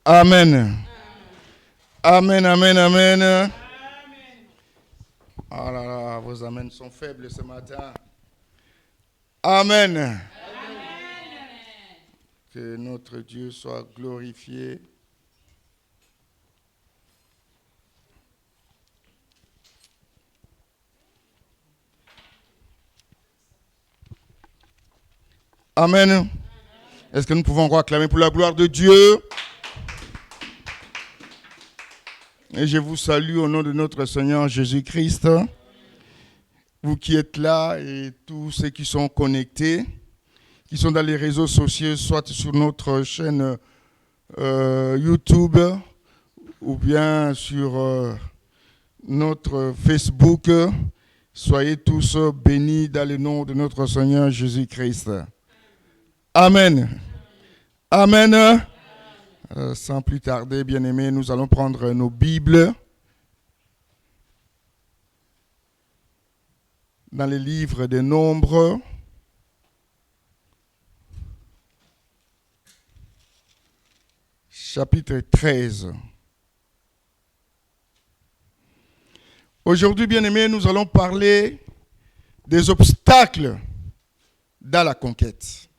Amen. Amen, amen, amen. Oh là là, vos amens sont faibles ce matin. Amen. Amen. Que notre Dieu soit glorifié. Amen. Est-ce que nous pouvons encore acclamer pour la gloire de Dieu? Et je vous salue au nom de notre Seigneur Jésus-Christ. Vous qui êtes là et tous ceux qui sont connectés, qui sont dans les réseaux sociaux, soit sur notre chaîne YouTube ou bien sur notre Facebook. Soyez tous bénis dans le nom de notre Seigneur Jésus-Christ. Amen. Amen. Sans plus tarder, bien-aimés, nous allons prendre nos Bibles dans les livres des Nombres. Chapitre 13. Aujourd'hui, bien-aimés, nous allons parler des obstacles dans la conquête.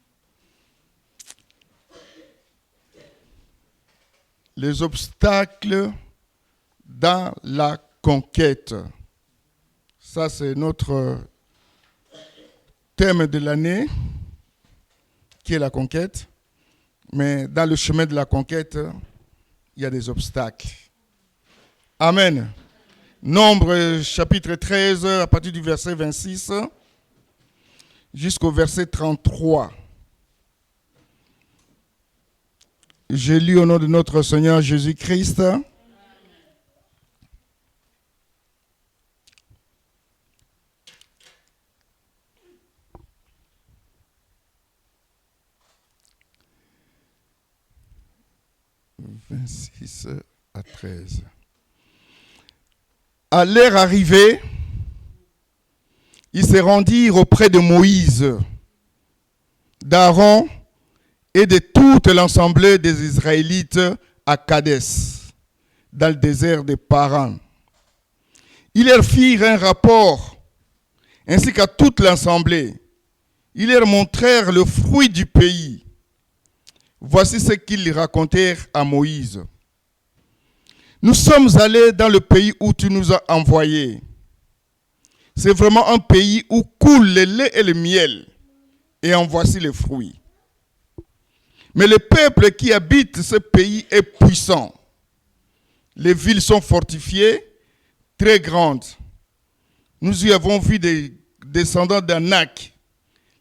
Les obstacles dans la conquête. Ça, c'est notre thème de l'année, qui est la conquête. Mais dans le chemin de la conquête, il y a des obstacles. Amen. Nombre chapitre 13, à partir du verset 26 jusqu'au verset 33. Je lis au nom de notre Seigneur Jésus-Christ. « 26 à 13. À l'heure arrivée, ils se rendirent auprès de Moïse, d'Aaron et de toute l'assemblée des Israélites à Kadès, dans le désert de Paran. Ils leur firent un rapport, ainsi qu'à toute l'assemblée. Ils leur montrèrent le fruit du pays. Voici ce qu'ils racontèrent à Moïse. Nous sommes allés dans le pays où tu nous as envoyés. C'est vraiment un pays où coule le lait et le miel. Et en voici les fruits. Mais le peuple qui habite ce pays est puissant. Les villes sont fortifiées, très grandes. Nous y avons vu des descendants d'Anak.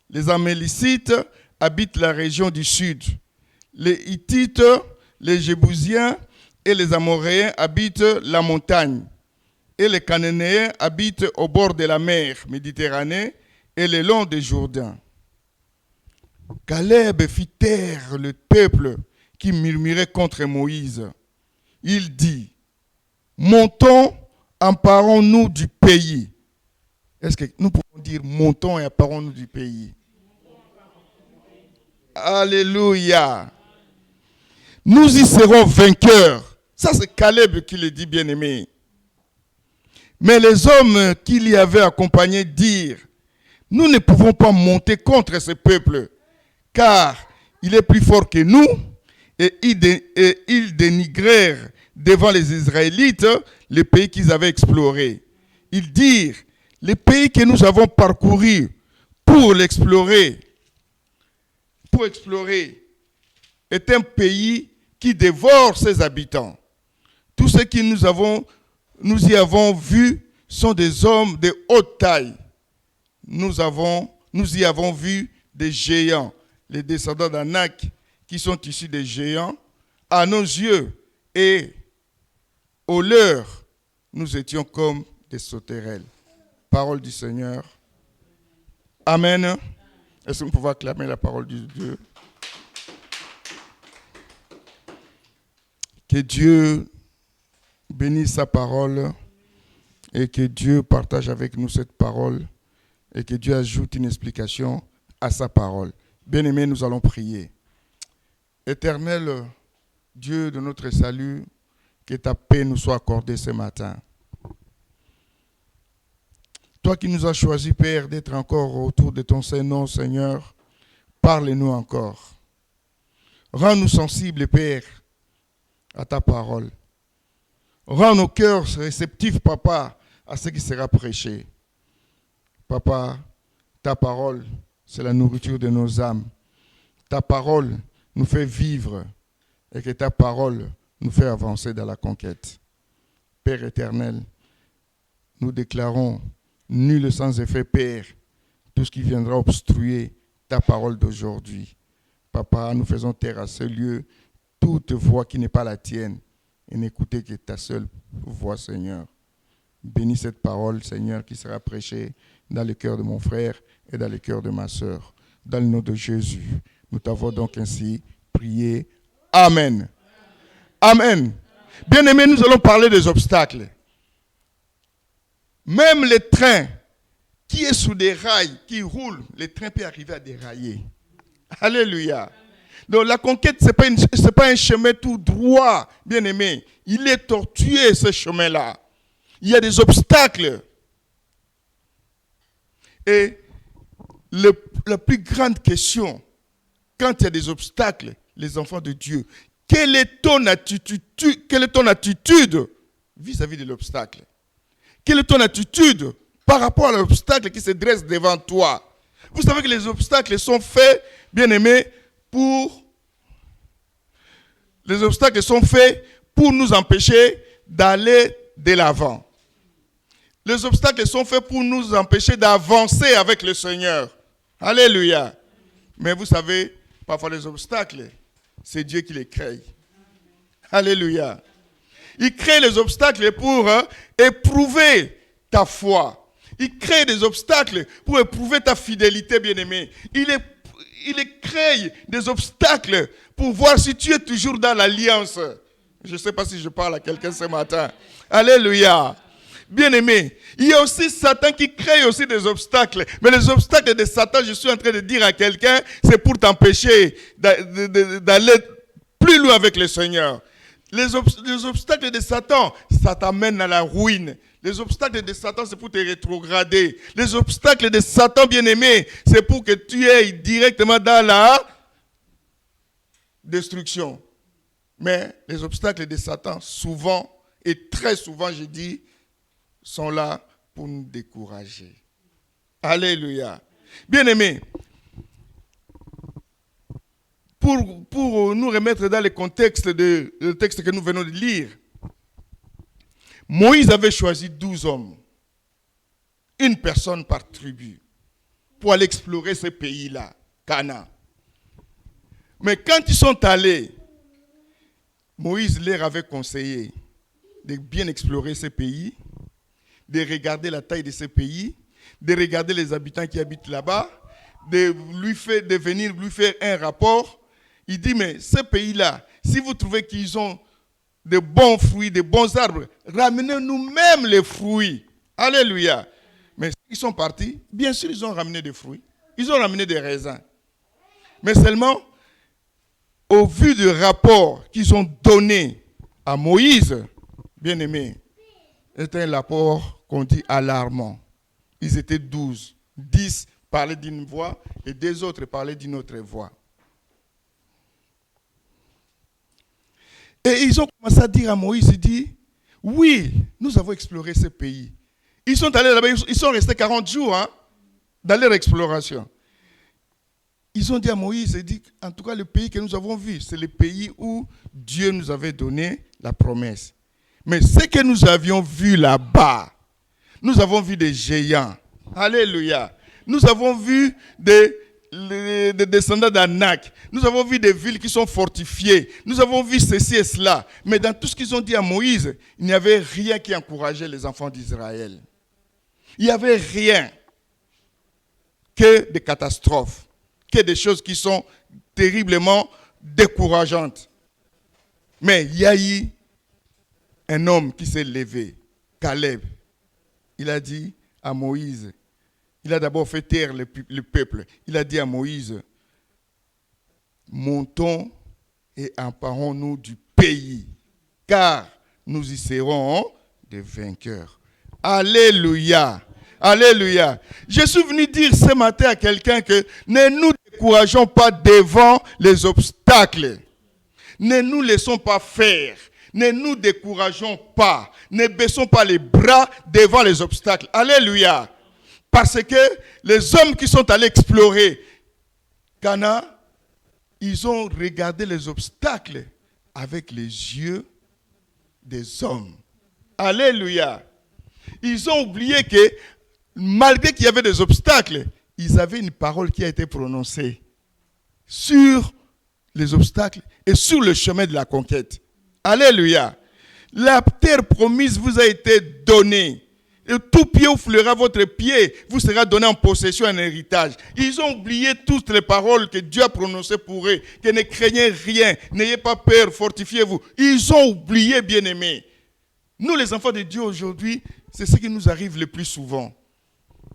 Les Amalicites habitent la région du sud. Les Hittites, les Jébusiens et les Amoréens habitent la montagne. Et les Cananéens habitent au bord de la mer Méditerranée et le long du Jourdain. Caleb fit taire le peuple qui murmurait contre Moïse. Il dit, montons, emparons-nous du pays. Est-ce que nous pouvons dire montons et emparons-nous du pays? Alléluia. Nous y serons vainqueurs. Ça, c'est Caleb qui le dit, bien-aimé. Mais les hommes qui l'y avaient accompagné dirent, nous ne pouvons pas monter contre ce peuple, car il est plus fort que nous, et ils dénigrèrent devant les Israélites le pays qu'ils avaient exploré. Ils dirent, le pays que nous avons parcouru pour explorer, est un pays qui dévore ses habitants. Tous ceux que nous y avons vus sont des hommes de haute taille. Nous y avons vu des géants, les descendants d'Anak, qui sont issus des géants, à nos yeux, et aux leurs, nous étions comme des sauterelles. Parole du Seigneur. Amen. Est-ce que nous pouvons acclamer la parole de Dieu? Que Dieu bénisse sa parole et que Dieu partage avec nous cette parole et que Dieu ajoute une explication à sa parole. Bien-aimés, nous allons prier. Éternel Dieu de notre salut, que ta paix nous soit accordée ce matin. Toi qui nous as choisis, Père, d'être encore autour de ton Saint-Nom, Seigneur, parle-nous encore. Rends-nous sensibles, Père, à ta parole. Rends nos cœurs réceptifs, Papa, à ce qui sera prêché. Papa, ta parole, c'est la nourriture de nos âmes. Ta parole nous fait vivre et que ta parole nous fait avancer dans la conquête. Père éternel, nous déclarons nul sans effet, Père, tout ce qui viendra obstruer ta parole d'aujourd'hui. Papa, nous faisons taire à ce lieu toute voix qui n'est pas la tienne et n'écouter que ta seule voix, Seigneur. Bénis cette parole, Seigneur, qui sera prêchée dans le cœur de mon frère et dans le cœur de ma sœur. Dans le nom de Jésus, nous t'avons donc ainsi prié. Amen. Amen. Bien-aimés, nous allons parler des obstacles. Même les trains qui est sous des rails, qui roulent, les trains peuvent arriver à dérailler. Alléluia. Donc la conquête, ce n'est pas un chemin tout droit, bien-aimé. Il est tortueux, ce chemin-là. Il y a des obstacles. Et la plus grande question, quand il y a des obstacles, les enfants de Dieu, quelle est ton attitude vis-à-vis de l'obstacle? Quelle est ton attitude par rapport à l'obstacle qui se dresse devant toi? Vous savez que les obstacles sont faits, bien-aimés, les obstacles sont faits pour nous empêcher d'aller de l'avant. Les obstacles sont faits pour nous empêcher d'avancer avec le Seigneur. Alléluia. Mais vous savez, parfois les obstacles, c'est Dieu qui les crée. Alléluia. Il crée les obstacles pour éprouver ta foi. Il crée des obstacles pour éprouver ta fidélité, bien-aimé. Il crée des obstacles pour voir si tu es toujours dans l'alliance. Je ne sais pas si je parle à quelqu'un ce matin. Alléluia. Bien-aimé, il y a aussi Satan qui crée aussi des obstacles. Mais les obstacles de Satan, je suis en train de dire à quelqu'un, c'est pour t'empêcher d'aller plus loin avec le Seigneur. Les obstacles de Satan, ça t'amène à la ruine. Les obstacles de Satan, c'est pour te rétrograder. Les obstacles de Satan, bien-aimé, c'est pour que tu ailles directement dans la destruction. Mais les obstacles de Satan, souvent, et très souvent, je dis, sont là pour nous décourager. Alléluia. Bien-aimés, pour nous remettre dans le contexte le texte que nous venons de lire, Moïse avait choisi 12 hommes, une personne par tribu, pour aller explorer ce pays-là, Canaan. Mais quand ils sont allés, Moïse leur avait conseillé de bien explorer ce pays, de regarder la taille de ce pays, de regarder les habitants qui habitent là-bas, de venir lui faire un rapport. Il dit, mais ce pays-là, si vous trouvez qu'ils ont de bons fruits, de bons arbres, ramenez-nous même les fruits. Alléluia. Mais ils sont partis, bien sûr, ils ont ramené des fruits. Ils ont ramené des raisins. Mais seulement, au vu du rapport qu'ils ont donné à Moïse, bien aimé, c'était un rapport qu'on dit alarmant. Ils étaient 12. 10 parlaient d'une voix et 2 autres parlaient d'une autre voix. Et ils ont commencé à dire à Moïse, il dit, oui, nous avons exploré ce pays. Ils sont allés là-bas, ils sont restés 40 jours dans leur exploration. Ils ont dit à Moïse, il dit, en tout cas, le pays que nous avons vu, c'est le pays où Dieu nous avait donné la promesse. Mais ce que nous avions vu là-bas, nous avons vu des géants. Alléluia. Nous avons vu des descendants d'Anak. Nous avons vu des villes qui sont fortifiées. Nous avons vu ceci et cela. Mais dans tout ce qu'ils ont dit à Moïse, il n'y avait rien qui encourageait les enfants d'Israël. Il n'y avait rien que des catastrophes, que des choses qui sont terriblement décourageantes. Mais il y a eu un homme qui s'est levé, Caleb. Il a dit à Moïse, il a d'abord fait taire le peuple. Il a dit à Moïse, montons et emparons-nous pays, car nous y serons des vainqueurs. Alléluia. Alléluia. Je suis venu dire ce matin à quelqu'un que ne nous décourageons pas devant les obstacles. Ne nous laissons pas faire. Ne nous décourageons pas. Ne baissons pas les bras devant les obstacles. Alléluia. Parce que les hommes qui sont allés explorer Canaan, ils ont regardé les obstacles avec les yeux des hommes. Alléluia. Ils ont oublié que malgré qu'il y avait des obstacles, ils avaient une parole qui a été prononcée sur les obstacles et sur le chemin de la conquête. Alléluia. La terre promise vous a été donnée. Et tout pied où fleura votre pied vous sera donné en possession un héritage. Ils ont oublié toutes les paroles que Dieu a prononcées pour eux. Que ne craignez rien, n'ayez pas peur, fortifiez-vous. Ils ont oublié, bien-aimés. Nous, les enfants de Dieu aujourd'hui, c'est ce qui nous arrive le plus souvent.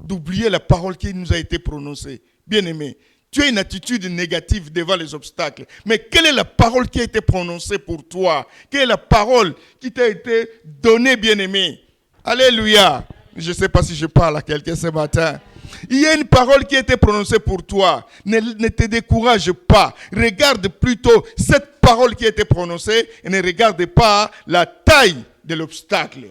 D'oublier la parole qui nous a été prononcée. Bien-aimés, tu as une attitude négative devant les obstacles. Mais quelle est la parole qui a été prononcée pour toi? Quelle est la parole qui t'a été donnée, bien-aimé? Alléluia. Je ne sais pas si je parle à quelqu'un ce matin. Il y a une parole qui a été prononcée pour toi. Ne te décourage pas. Regarde plutôt cette parole qui a été prononcée et ne regarde pas la taille de l'obstacle.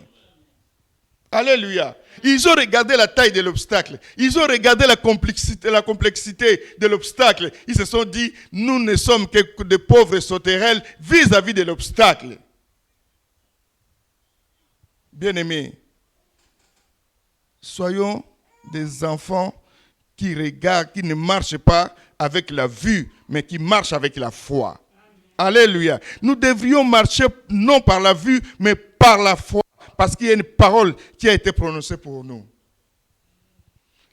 Alléluia. Ils ont regardé la taille de l'obstacle. Ils ont regardé la complexité de l'obstacle. Ils se sont dit, nous ne sommes que des pauvres sauterelles vis-à-vis de l'obstacle. Bien-aimés, soyons des enfants qui regardent, qui ne marchent pas avec la vue, mais qui marchent avec la foi. Alléluia. Nous devrions marcher non par la vue, mais par la foi. Parce qu'il y a une parole qui a été prononcée pour nous.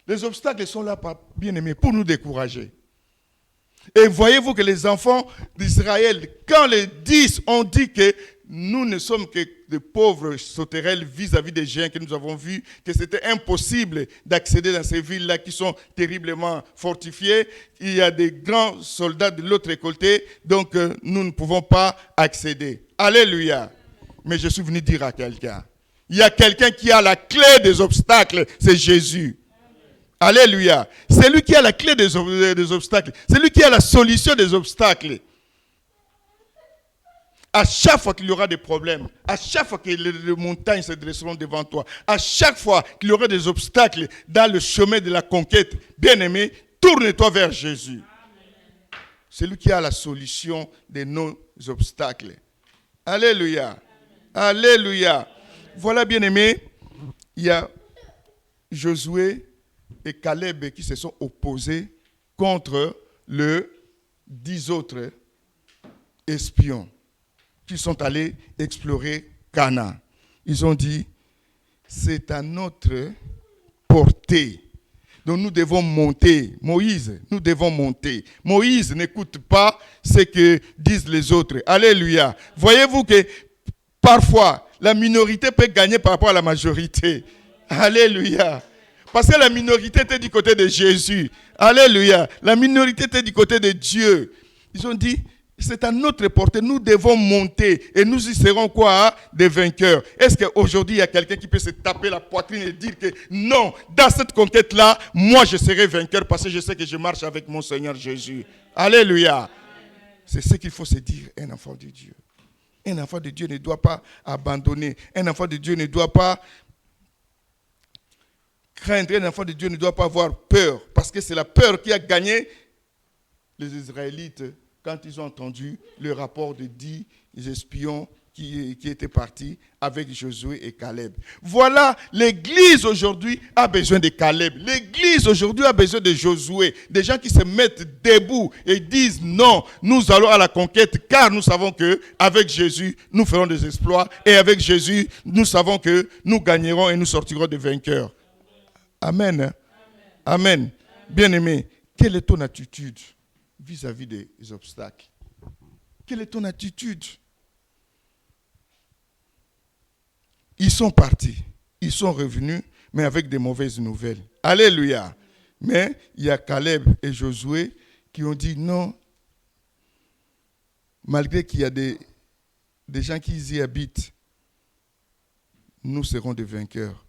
Les obstacles sont là, bien-aimés, pour nous décourager. Et voyez-vous que les enfants d'Israël, quand les 10 ont dit que nous ne sommes que de pauvres sauterelles vis-à-vis des géants que nous avons vus, que c'était impossible d'accéder dans ces villes-là qui sont terriblement fortifiées. Il y a des grands soldats de l'autre côté, donc nous ne pouvons pas accéder. Alléluia. Mais je suis venu dire à quelqu'un, il y a quelqu'un qui a la clé des obstacles, c'est Jésus. Alléluia. C'est lui qui a la clé des obstacles. C'est lui qui a la solution des obstacles. À chaque fois qu'il y aura des problèmes, à chaque fois que les montagnes se dresseront devant toi, à chaque fois qu'il y aura des obstacles dans le chemin de la conquête, bien-aimé, tourne-toi vers Jésus. C'est lui qui a la solution de nos obstacles. Alléluia. Alléluia. Voilà, bien-aimé, il y a Josué et Caleb qui se sont opposés contre les 10 autres espions qui sont allés explorer Canaan. Ils ont dit, c'est à notre portée. Donc nous devons monter. Moïse, nous devons monter. Moïse n'écoute pas ce que disent les autres. Alléluia. Voyez-vous que parfois, la minorité peut gagner par rapport à la majorité. Alléluia. Parce que la minorité était du côté de Jésus. Alléluia. La minorité était du côté de Dieu. Ils ont dit, c'est à notre portée, nous devons monter et nous y serons quoi? Des vainqueurs. Est-ce qu'aujourd'hui il y a quelqu'un qui peut se taper la poitrine et dire que non, dans cette conquête-là, moi je serai vainqueur parce que je sais que je marche avec mon Seigneur Jésus. Alléluia. C'est ce qu'il faut se dire, un enfant de Dieu. Un enfant de Dieu ne doit pas abandonner. Un enfant de Dieu ne doit pas craindre. Un enfant de Dieu ne doit pas avoir peur. Parce que c'est la peur qui a gagné les Israélites quand ils ont entendu le rapport de 10 espions qui étaient partis avec Josué et Caleb. Voilà, l'Église aujourd'hui a besoin de Caleb. L'Église aujourd'hui a besoin de Josué. Des gens qui se mettent debout et disent non, nous allons à la conquête car nous savons qu'avec Jésus, nous ferons des exploits. Et avec Jésus, nous savons que nous gagnerons et nous sortirons des vainqueurs. Amen. Amen. Bien-aimé, quelle est ton attitude vis-à-vis des obstacles? Quelle est ton attitude? Ils sont partis, ils sont revenus, mais avec des mauvaises nouvelles. Alléluia. Mais il y a Caleb et Josué qui ont dit non, malgré qu'il y a des des gens qui y habitent, nous serons des vainqueurs.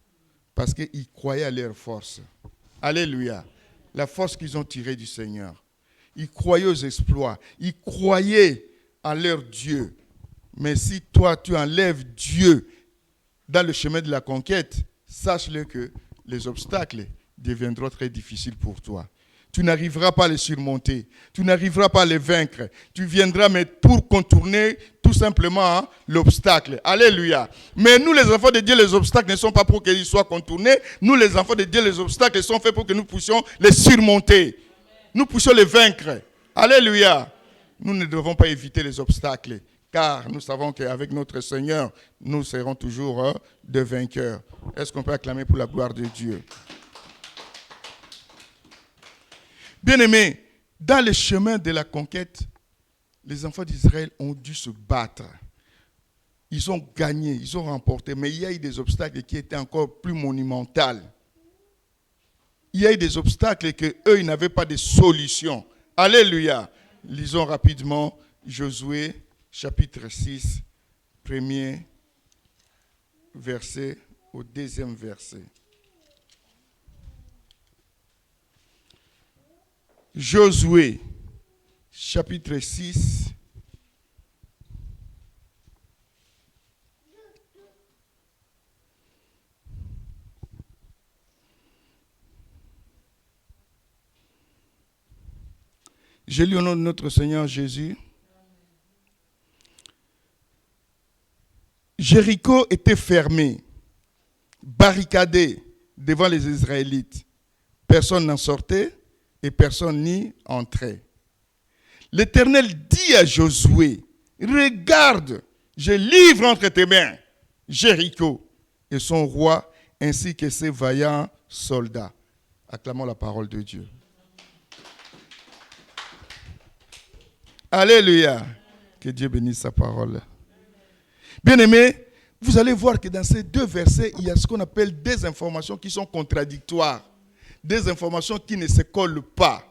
Parce qu'ils croyaient à leur force. Alléluia. La force qu'ils ont tirée du Seigneur. Ils croyaient aux exploits. Ils croyaient en leur Dieu. Mais si toi, tu enlèves Dieu dans le chemin de la conquête, sache-le que les obstacles deviendront très difficiles pour toi. Tu n'arriveras pas à les surmonter. Tu n'arriveras pas à les vaincre. Tu viendras, mais pour contourner tout simplement l'obstacle. Alléluia. Mais nous, les enfants de Dieu, les obstacles ne sont pas pour qu'ils soient contournés. Nous, les enfants de Dieu, les obstacles sont faits pour que nous puissions les surmonter. Nous puissions les vaincre. Alléluia. Nous ne devons pas éviter les obstacles, car nous savons qu'avec notre Seigneur, nous serons toujours des vainqueurs. Est-ce qu'on peut acclamer pour la gloire de Dieu? Bien-aimés, dans le chemin de la conquête, les enfants d'Israël ont dû se battre. Ils ont gagné, ils ont remporté, mais il y a eu des obstacles qui étaient encore plus monumentaux. Il y a eu des obstacles que eux, ils n'avaient pas de solution. Alléluia. Lisons rapidement Josué, chapitre 6, premier verset au deuxième verset. Josué, chapitre 6, je lis au nom de notre Seigneur Jésus. Jéricho était fermé, barricadé devant les Israélites. Personne n'en sortait et personne n'y entrait. L'Éternel dit à Josué, regarde, je livre entre tes mains Jéricho et son roi ainsi que ses vaillants soldats. Acclamons la parole de Dieu. Alléluia. Que Dieu bénisse sa parole. Bien-aimés, vous allez voir que dans ces deux versets, il y a ce qu'on appelle des informations qui sont contradictoires. Des informations qui ne se collent pas.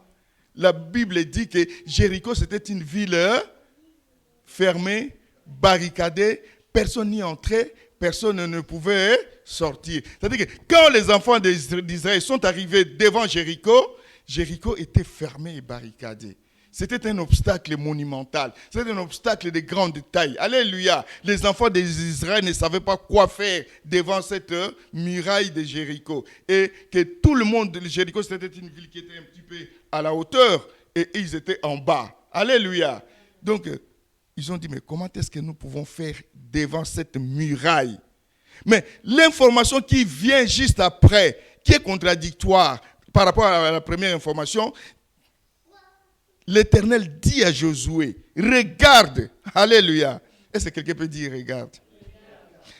La Bible dit que Jéricho, c'était une ville fermée, barricadée, personne n'y entrait, personne ne pouvait sortir. C'est-à-dire que quand les enfants d'Israël sont arrivés devant Jéricho, Jéricho était fermé et barricadé. C'était un obstacle monumental. C'était un obstacle de grande taille. Alléluia. Les enfants d'Israël ne savaient pas quoi faire devant cette muraille de Jéricho. Et que tout le monde de Jéricho, c'était une ville qui était un petit peu à la hauteur et ils étaient en bas. Alléluia. Donc, ils ont dit, mais comment est-ce que nous pouvons faire devant cette muraille? Mais l'information qui vient juste après, qui est contradictoire par rapport à la première information, l'Éternel dit à Josué, regarde, alléluia. Est-ce que quelqu'un peut dire regarde?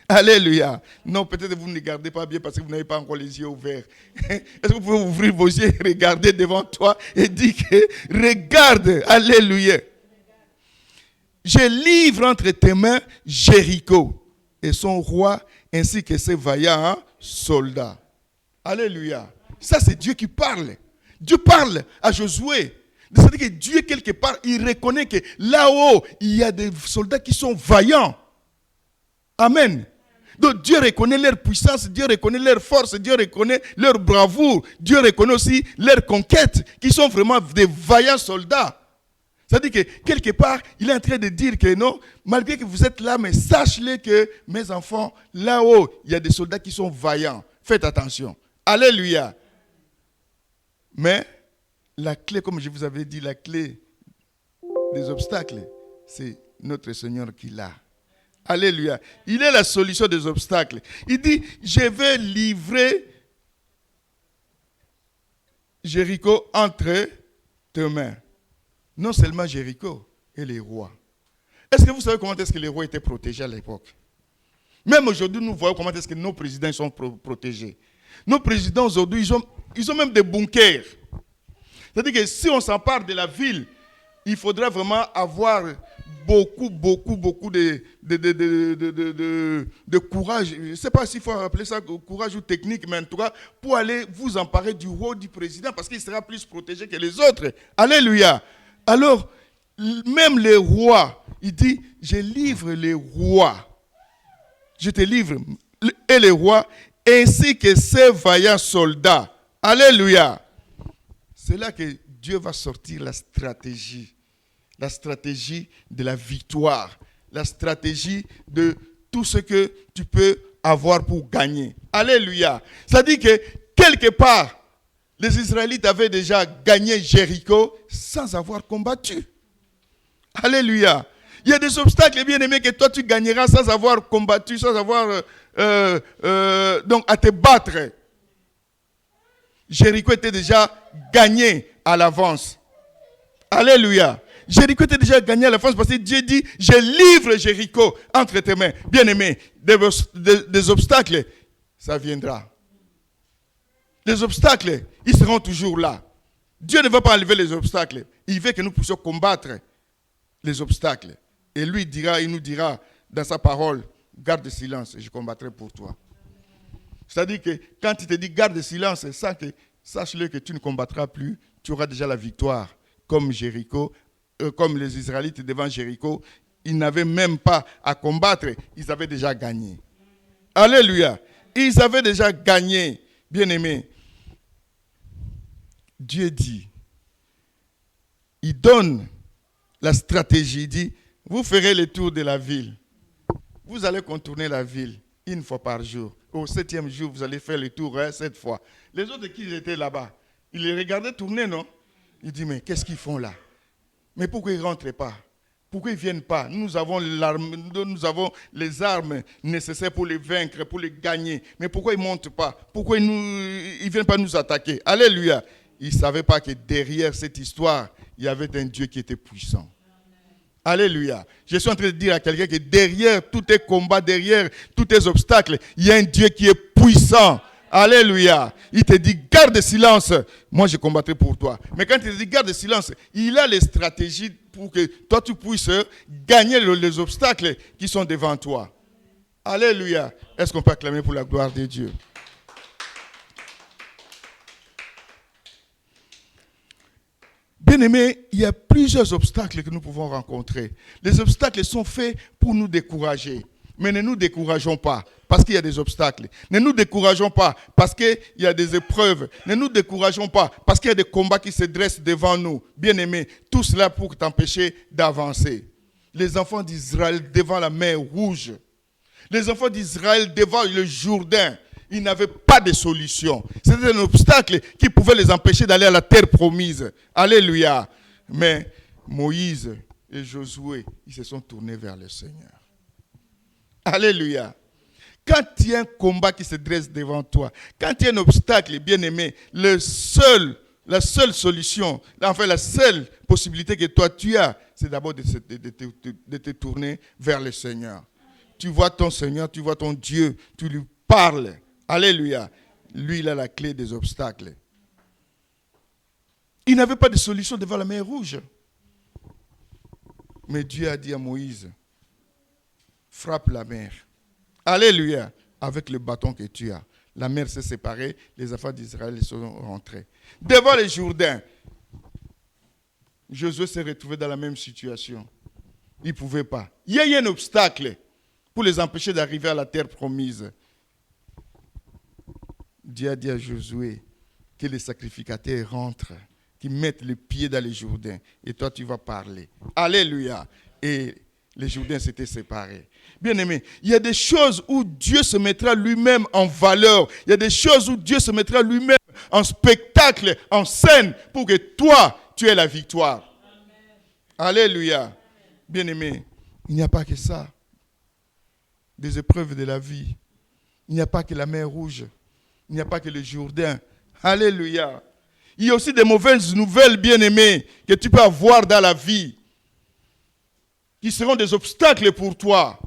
Alléluia. Non, peut-être vous ne regardez pas bien parce que vous n'avez pas encore les yeux ouverts. Est-ce que vous pouvez ouvrir vos yeux et regarder devant toi et dire que regarde, alléluia. Je livre entre tes mains Jéricho et son roi ainsi que ses vaillants soldats. Alléluia. Ça, c'est Dieu qui parle. Dieu parle à Josué. C'est-à-dire que Dieu, quelque part, il reconnaît que là-haut, il y a des soldats qui sont vaillants. Amen. Donc Dieu reconnaît leur puissance, Dieu reconnaît leur force, Dieu reconnaît leur bravoure, Dieu reconnaît aussi leur conquête, qui sont vraiment des vaillants soldats. C'est-à-dire que quelque part, il est en train de dire que non, malgré que vous êtes là, mais sachez-le que mes enfants, là-haut, il y a des soldats qui sont vaillants. Faites attention. Alléluia. Mais la clé, comme je vous avais dit, la clé des obstacles, c'est notre Seigneur qui l'a. Alléluia. Il est la solution des obstacles. Il dit, je vais livrer Jéricho entre tes mains. Non seulement Jéricho et les rois. Est-ce que vous savez comment est-ce que les rois étaient protégés à l'époque? Même aujourd'hui, nous voyons comment est-ce que nos présidents sont protégés. Nos présidents aujourd'hui, ils ont même des bunkers. C'est-à-dire que si on s'empare de la ville, il faudra vraiment avoir beaucoup de courage. Je ne sais pas s'il faut appeler ça courage ou technique, mais en tout cas, pour aller vous emparer du roi du président, parce qu'il sera plus protégé que les autres. Alléluia. Alors, Même les rois, il dit, je livre les rois. Je te livre, et les rois, ainsi que ces vaillants soldats. Alléluia. C'est là que Dieu va sortir la stratégie de la victoire, la stratégie de tout ce que tu peux avoir pour gagner. Alléluia. Ça dit que quelque part, les Israélites avaient déjà gagné Jéricho sans avoir combattu. Alléluia. Il y a des obstacles, bien aimés, que toi tu gagneras sans avoir combattu, sans avoir donc à te battre. Jéricho était déjà gagné à l'avance. Alléluia. Jéricho était déjà gagné à l'avance parce que Dieu dit, je livre Jéricho entre tes mains. Bien aimé, des obstacles, ça viendra. Les obstacles, ils seront toujours là. Dieu ne va pas enlever les obstacles. Il veut que nous puissions combattre les obstacles. Et lui il nous dira dans sa parole, garde silence, je combattrai pour toi. C'est-à-dire que quand il te dit garde silence, sache-le que tu ne combattras plus, tu auras déjà la victoire. Comme Jéricho, comme les Israélites devant Jéricho, ils n'avaient même pas à combattre, ils avaient déjà gagné. Alléluia. Ils avaient déjà gagné, bien-aimés. Dieu dit, il donne la stratégie, il dit, vous ferez le tour de la ville. Vous allez contourner la ville une fois par jour. Au 7e jour, vous allez faire le tour 7 fois. Les autres qui étaient là-bas, ils les regardaient tourner, non? Ils disent, mais qu'est-ce qu'ils font là? Mais pourquoi ils ne rentrent pas? Pourquoi ils ne viennent pas? Nous avons les armes nécessaires pour les vaincre, pour les gagner. Mais pourquoi ils ne montent pas? Pourquoi ils ne viennent pas nous attaquer? Alléluia. Ils ne savaient pas que derrière cette histoire, il y avait un Dieu qui était puissant. Alléluia. Je suis en train de dire à quelqu'un que derrière tous tes combats, derrière tous tes obstacles, il y a un Dieu qui est puissant. Alléluia. Il te dit, garde silence. Moi, je combattrai pour toi. Mais quand il te dit, garde silence, il a les stratégies pour que toi, tu puisses gagner les obstacles qui sont devant toi. Alléluia. Est-ce qu'on peut acclamer pour la gloire de Dieu? Bien-aimés, il y a plusieurs obstacles que nous pouvons rencontrer. Les obstacles sont faits pour nous décourager. Mais ne nous décourageons pas parce qu'il y a des obstacles. Ne nous décourageons pas parce qu'il y a des épreuves. Ne nous décourageons pas parce qu'il y a des combats qui se dressent devant nous. Bien-aimés, tout cela pour t'empêcher d'avancer. Les enfants d'Israël devant la mer Rouge. Les enfants d'Israël devant le Jourdain. Ils n'avaient pas de solution. C'était un obstacle qui pouvait les empêcher d'aller à la terre promise. Alléluia. Mais Moïse et Josué, ils se sont tournés vers le Seigneur. Alléluia. Quand il y a un combat qui se dresse devant toi, quand il y a un obstacle, bien-aimé, la seule solution, enfin la seule possibilité que toi tu as, c'est d'abord de te tourner vers le Seigneur. Tu vois ton Seigneur, tu vois ton Dieu, tu lui parles. Alléluia. Lui, il a la clé des obstacles. Il n'avait pas de solution devant la mer Rouge. Mais Dieu a dit à Moïse, frappe la mer. Alléluia. Avec le bâton que tu as. La mer s'est séparée, les enfants d'Israël sont rentrés. Devant les Jourdains, Josué s'est retrouvé dans la même situation. Il ne pouvait pas. Il y a eu un obstacle pour les empêcher d'arriver à la terre promise. Dieu a dit à Josué que les sacrificateurs rentrent, qu'ils mettent le pied dans les Jourdains. Et toi, tu vas parler. Alléluia. Et les Jourdains s'étaient séparés. Bien-aimés, il y a des choses où Dieu se mettra lui-même en valeur. Il y a des choses où Dieu se mettra lui-même en spectacle, en scène, pour que toi, tu aies la victoire. Amen. Alléluia. Bien-aimés, il n'y a pas que ça. Des épreuves de la vie. Il n'y a pas que la mer Rouge. Il n'y a pas que le Jourdain. Alléluia. Il y a aussi des mauvaises nouvelles, bien-aimées, que tu peux avoir dans la vie, qui seront des obstacles pour toi,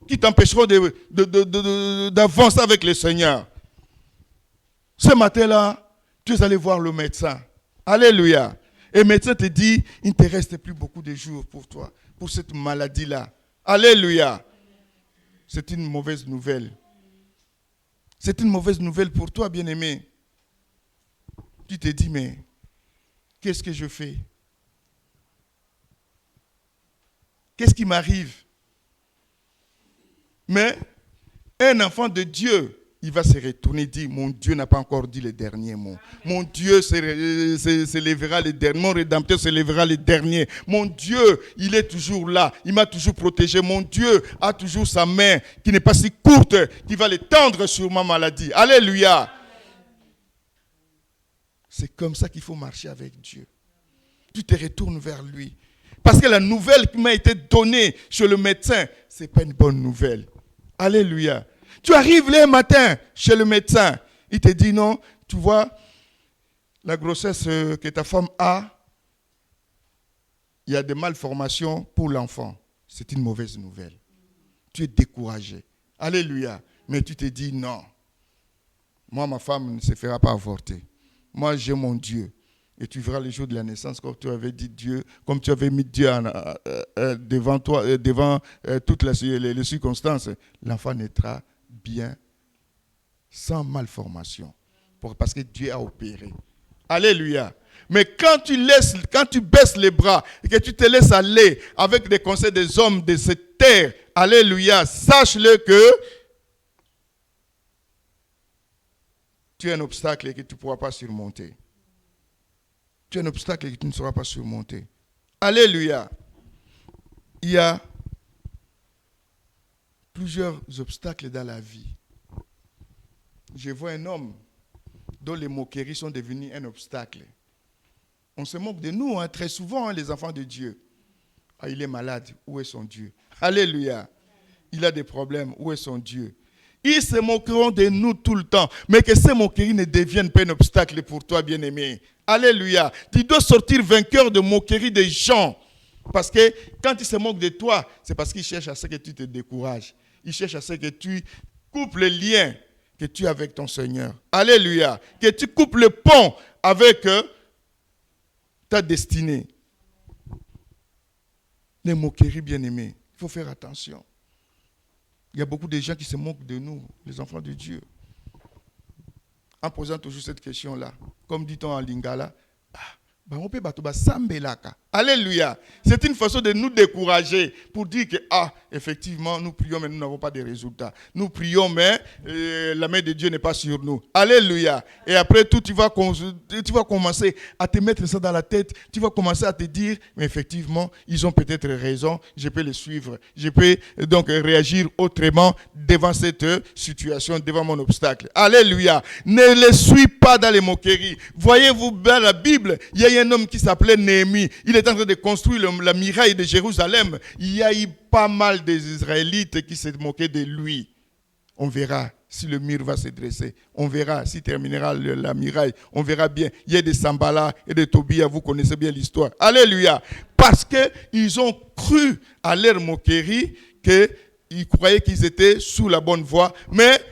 qui t'empêcheront d'avancer avec le Seigneur. Ce matin-là, tu es allé voir le médecin. Alléluia. Et le médecin te dit, il ne te reste plus beaucoup de jours pour toi, pour cette maladie-là. Alléluia. C'est une mauvaise nouvelle. C'est une mauvaise nouvelle pour toi, bien-aimé. Tu te dis, mais qu'est-ce que je fais? Qu'est-ce qui m'arrive? Mais un enfant de Dieu, il va se retourner et dire, mon Dieu n'a pas encore dit le dernier mot. Mon Dieu s'élèvera le dernier. Mon Rédempteur s'élèvera le dernier. Mon Dieu, il est toujours là. Il m'a toujours protégé. Mon Dieu a toujours sa main qui n'est pas si courte, qui va l'étendre sur ma maladie. Alléluia. C'est comme ça qu'il faut marcher avec Dieu. Tu te retournes vers lui. Parce que la nouvelle qui m'a été donnée chez le médecin, ce n'est pas une bonne nouvelle. Alléluia. Tu arrives là un matin chez le médecin, il te dit non, tu vois, la grossesse que ta femme a, il y a des malformations pour l'enfant. C'est une mauvaise nouvelle. Tu es découragé. Alléluia. Mais tu te dis non. Moi, ma femme ne se fera pas avorter. Moi, j'ai mon Dieu. Et tu verras le jour de la naissance, comme tu avais dit Dieu, comme tu avais mis Dieu devant toi, devant toutes les circonstances. L'enfant naîtra bien, sans malformation. Parce que Dieu a opéré. Alléluia. Mais quand tu baisses les bras et que tu te laisses aller avec des conseils des hommes de cette terre, alléluia, sache-le que tu as un obstacle et que tu ne pourras pas surmonter. Tu as un obstacle et que tu ne sauras pas surmonter. Alléluia. Il y a plusieurs obstacles dans la vie. Je vois un homme dont les moqueries sont devenues un obstacle. On se moque de nous très souvent, les enfants de Dieu. Ah, il est malade, où est son Dieu? Alléluia. Il a des problèmes, où est son Dieu? Ils se moqueront de nous tout le temps, mais que ces moqueries ne deviennent pas un obstacle pour toi, bien-aimé. Alléluia. Tu dois sortir vainqueur de moqueries des gens. Parce que quand ils se moquent de toi, c'est parce qu'ils cherchent à ce que tu te décourages. Ils cherchent à ce que tu coupes le lien que tu as avec ton Seigneur. Alléluia. Que tu coupes le pont avec ta destinée. Les moqueries, bien-aimés, il faut faire attention. Il y a beaucoup de gens qui se moquent de nous, les enfants de Dieu. En posant toujours cette question-là, comme dit-on en lingala, alléluia. C'est une façon de nous décourager pour dire que, effectivement, nous prions, mais nous n'avons pas de résultats. Nous prions, mais la main de Dieu n'est pas sur nous. Alléluia. Et après tout, tu vas commencer à te mettre ça dans la tête. Tu vas commencer à te dire, mais effectivement, ils ont peut-être raison. Je peux les suivre. Je peux donc réagir autrement devant cette situation, devant mon obstacle. Alléluia. Ne les suis pas dans les moqueries. Voyez-vous dans la Bible, il y a un homme qui s'appelait Néhémie. Il est en train de construire la muraille de Jérusalem. Il y a eu pas mal des Israélites qui se moquaient de lui. On verra si le mur va se dresser. On verra s'il terminera la muraille. On verra bien. Il y a des Sambala et des Tobia. Vous connaissez bien l'histoire. Alléluia. Parce qu'ils ont cru à leur moquerie qu'ils croyaient qu'ils étaient sous la bonne voie. Mais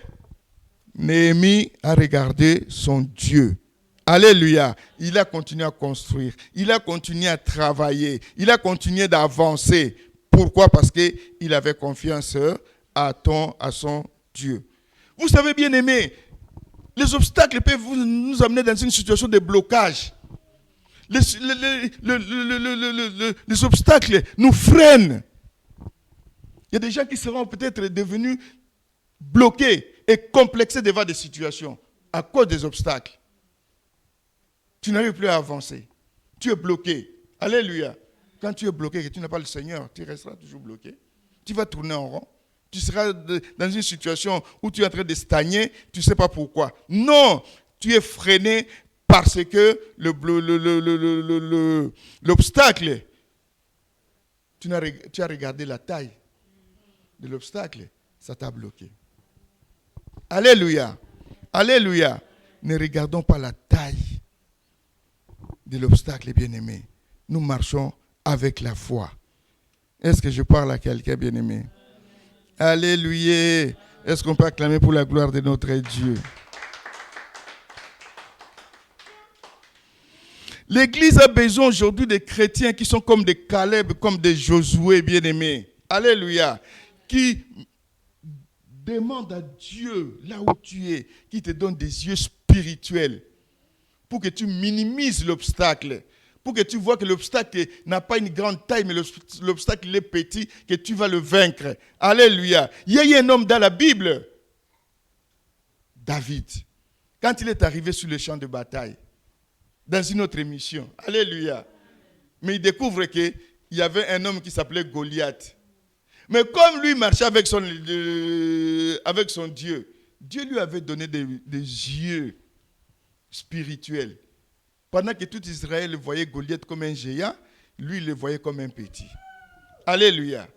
Néhémie a regardé son Dieu. Alléluia. Il a continué à construire. Il a continué à travailler. Il a continué d'avancer. Pourquoi? Parce qu'il avait confiance à son Dieu. Vous savez, bien aimé, les obstacles peuvent nous amener dans une situation de blocage. Les obstacles nous freinent. Il y a des gens qui seront peut-être devenus bloqués et complexés devant des situations à cause des obstacles. Tu n'arrives plus à avancer. Tu es bloqué. Alléluia. Quand tu es bloqué et que tu n'as pas le Seigneur, tu resteras toujours bloqué. Tu vas tourner en rond. Tu seras dans une situation où tu es en train de stagner, tu ne sais pas pourquoi. Non, tu es freiné parce que l'obstacle, tu as regardé la taille de l'obstacle, ça t'a bloqué. Alléluia. Alléluia. Ne regardons pas la taille de l'obstacle, bien-aimé. Nous marchons avec la foi. Est-ce que je parle à quelqu'un, bien-aimé? Alléluia. Est-ce qu'on peut acclamer pour la gloire de notre Dieu? L'Église a besoin aujourd'hui de chrétiens qui sont comme des Caleb, comme des Josué, bien-aimés. Alléluia. Qui demandent à Dieu, là où tu es, qui te donne des yeux spirituels pour que tu minimises l'obstacle, pour que tu vois que l'obstacle n'a pas une grande taille, mais l'obstacle est petit, que tu vas le vaincre. Alléluia. Il y a eu un homme dans la Bible, David, quand il est arrivé sur le champ de bataille, dans une autre émission. Alléluia. Mais il découvre qu'il y avait un homme qui s'appelait Goliath. Mais comme lui marchait avec son Dieu, Dieu lui avait donné des yeux spirituels. Pendant que tout Israël voyait Goliath comme un géant, lui, il le voyait comme un petit. Alléluia.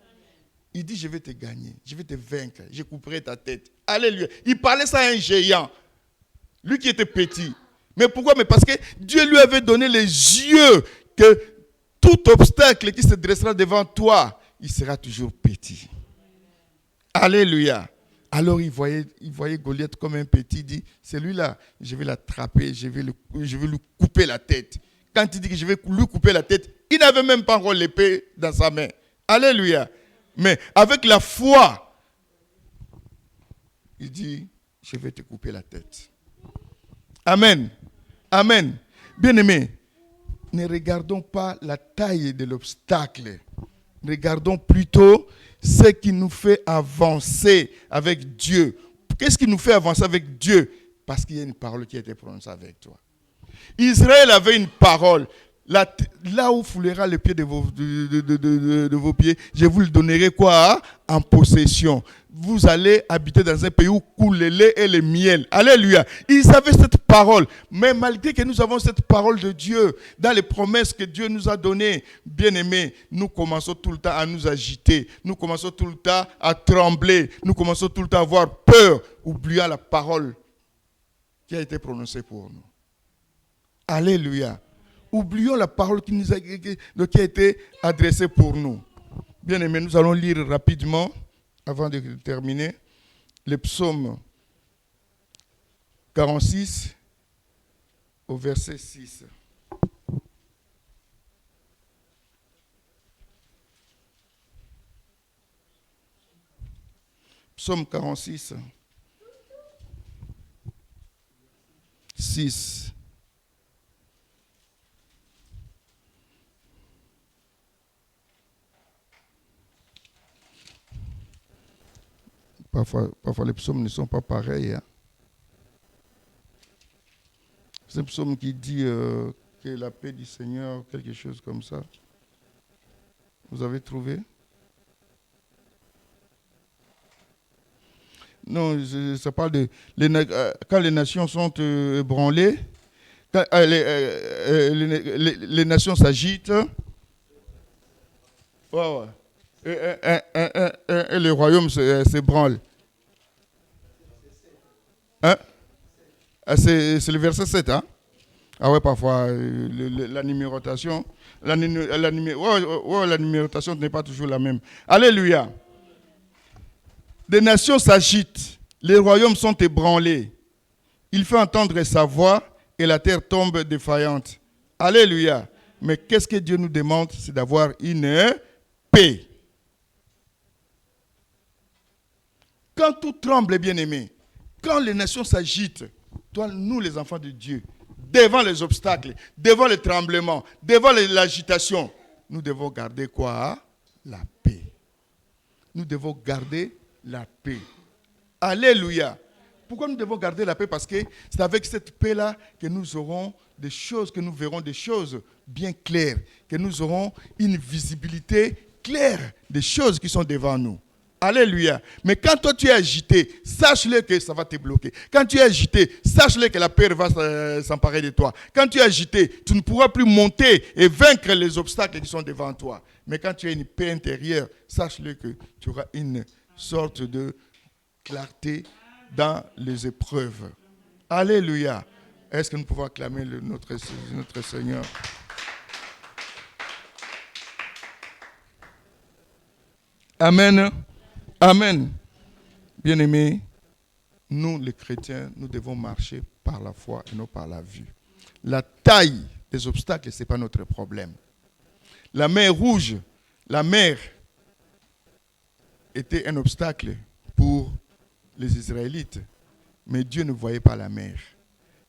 Il dit, je vais te gagner, je vais te vaincre, je couperai ta tête. Alléluia. Il parlait ça à un géant, lui qui était petit. Mais pourquoi? Mais parce que Dieu lui avait donné les yeux que tout obstacle qui se dressera devant toi, il sera toujours petit. Alléluia. Alors il voyait Goliath comme un petit, il dit, celui-là, je vais l'attraper, je vais lui couper la tête. Quand il dit que je vais lui couper la tête, il n'avait même pas encore l'épée dans sa main. Alléluia. Mais avec la foi, il dit, je vais te couper la tête. Amen. Amen. Bien-aimés, ne regardons pas la taille de l'obstacle. Regardons plutôt ce qui nous fait avancer avec Dieu. Qu'est-ce qui nous fait avancer avec Dieu? Parce qu'il y a une parole qui a été prononcée avec toi. Israël avait une parole. Là où foulera le pied de vos pieds, je vous le donnerai quoi? En possession. Vous allez habiter dans un pays où coule le lait et le miel. Alléluia. Ils avaient cette parole. Mais malgré que nous avons cette parole de Dieu, dans les promesses que Dieu nous a données, bien aimés, nous commençons tout le temps à nous agiter. Nous commençons tout le temps à trembler. Nous commençons tout le temps à avoir peur, oubliant la parole qui a été prononcée pour nous. Alléluia. Oublions la parole qui a été adressée pour nous. Bien aimés, nous allons lire rapidement, avant de terminer, le psaume 46 au verset 6. Psaume 46, 6. Parfois les psaumes ne sont pas pareils. Hein. C'est un psaume qui dit que la paix du Seigneur, quelque chose comme ça. Vous avez trouvé? Non, ça parle de quand les nations sont ébranlées, quand les nations s'agitent. Ouais. Et le royaume s'ébranle. Hein? C'est le verset 7, hein? Ah ouais, parfois, la numérotation, la numérotation n'est pas toujours la même. Alléluia. Des nations s'agitent, les royaumes sont ébranlés. Il fait entendre sa voix et la terre tombe défaillante. Alléluia. Mais qu'est-ce que Dieu nous demande? C'est d'avoir une paix. Quand tout tremble, bien-aimé, quand les nations s'agitent, toi, nous les enfants de Dieu, devant les obstacles, devant les tremblements, devant l'agitation, nous devons garder quoi? La paix. Nous devons garder la paix. Alléluia. Pourquoi nous devons garder la paix? Parce que c'est avec cette paix-là que nous aurons des choses, que nous verrons des choses bien claires, que nous aurons une visibilité claire des choses qui sont devant nous. Alléluia. Mais quand toi tu es agité, sache-le que ça va te bloquer. Quand tu es agité, sache-le que la peur va s'emparer de toi. Quand tu es agité, tu ne pourras plus monter et vaincre les obstacles qui sont devant toi. Mais quand tu as une paix intérieure, sache-le que tu auras une sorte de clarté dans les épreuves. Alléluia. Est-ce que nous pouvons acclamer notre Seigneur? Amen. Amen. Bien-aimés, nous les chrétiens, nous devons marcher par la foi et non par la vue. La taille des obstacles, ce n'est pas notre problème. La mer Rouge, la mer était un obstacle pour les Israélites. Mais Dieu ne voyait pas la mer.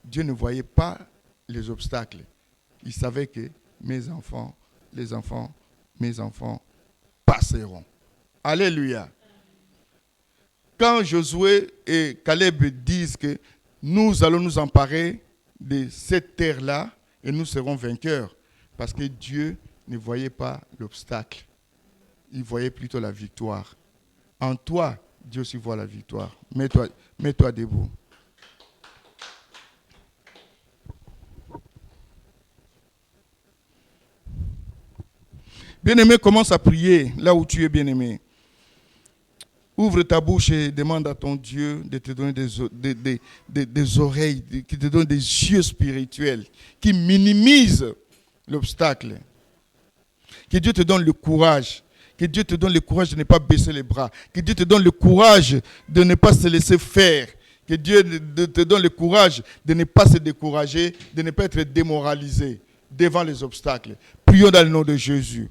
Dieu ne voyait pas les obstacles. Il savait que mes enfants passeront. Alléluia. Quand Josué et Caleb disent que nous allons nous emparer de cette terre-là et nous serons vainqueurs, parce que Dieu ne voyait pas l'obstacle, il voyait plutôt la victoire. En toi, Dieu aussi voit la victoire. Mets-toi debout. Bien-aimé, commence à prier là où tu es, bien-aimé. Ouvre ta bouche et demande à ton Dieu de te donner des oreilles, qui te donne des yeux spirituels, qui minimisent l'obstacle. Que Dieu te donne le courage. Que Dieu te donne le courage de ne pas baisser les bras. Que Dieu te donne le courage de ne pas se laisser faire. Que Dieu te donne le courage de ne pas se décourager, de ne pas être démoralisé devant les obstacles. Prions dans le nom de Jésus.